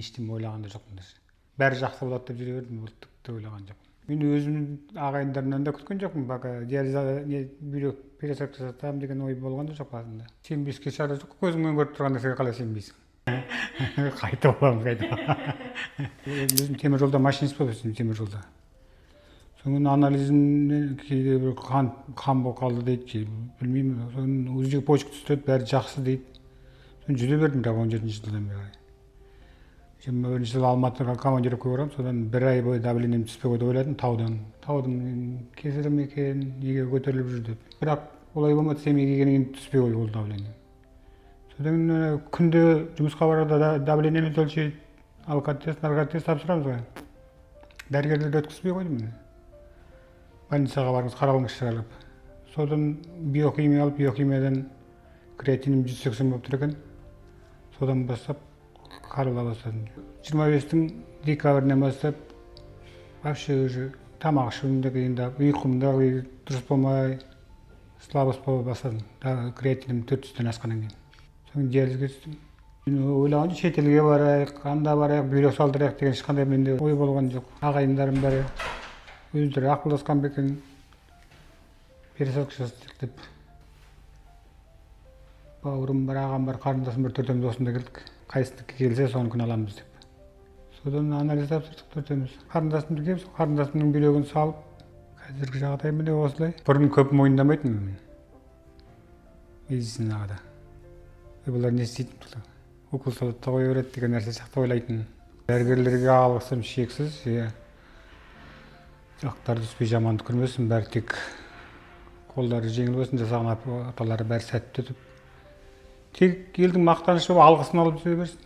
ештеңе ойлаған да жоқпын даже. Бәрі жақсы болады деп жүре бердім, ол тіпті ойлаған жоқпын. Мен өзімнің ағайындарымнан да күткен жоқпын, бака бүйрек пересадка жасатамын деген ой болған да жоқ басында. Сенбеске шара жоқ, көзіңмен көріп тұрған нәрсеге қалай сенбейсің? Қайтып аламын. Өзім темір жолда машинист болып істеймін, темір жолда. Соның анализін кейде бір қан болып қалды дейді, білмеймін. Соның УЗИ почка түсті, бәрі жақсы дейді. Соны жүре бердім, бірақ 17-ші жылдан бері. 21-ші жылы Алматыға командировкаға барамын, содан бір ай бойы давлением түспей қойды ойладым таудан. Таудың кесірі ме екен, неге көтеріліп жүр деп. Бірақ олай болмады, семейге келгеннен кейін түспей қойды ол давление. Содан күнде жұмысқа барарда давлениеміз өлшейді, алкотест, наркотест тапсырамыз ғой. Дәрігерлер өткізбей қойды мені. Больницаға барыңыз, қаралыңыз шығарып. Содан биохимия алып, биохимиядан креатинім 180 болып тұр екен. Содан бастап қарыла бастадым. 25-тің декабрінен бастап вообще уже тамақ ішуімде қиындап, ұйқымда дұрыс болмай, слабость бола бастадым. Креатинім 400-тен асқаннан кейін. Соң диализге түстім. Ойлағанша шетелге барайық, анда барайық, бүйрек салдырайық деген ешқандай менде ой болған жоқ. Ағайындарым бәрі өздері ақылдасқан ба екен, пересадка жасатайық деп. Бауырым бар, ағам бар, қарындасым бар, төртеуміз осында келдік. Қайсыныкі келсе соныкін аламыз деп. Содан анализ тапсырдық төртеуміз. Қарындасымды келіп, қарындасымның бүйрегін салып, қазіргі жағдайым міне осылай. Бұрын көп мойындамайтынмын мен медицинаға да. Бұлар не істейтін? Укол салып та қоя береді деген нәрсе сияқты ойлайтын. Дәрігерлерге алғысым шексіз. Жақтары түспей жаманды көрмесін, бәрі тек қолдары жеңіл болсын, жасаған апалары бәрі сәтті өтіп. Тек елдің мақтанышы болып алғысын алып жүре берсін.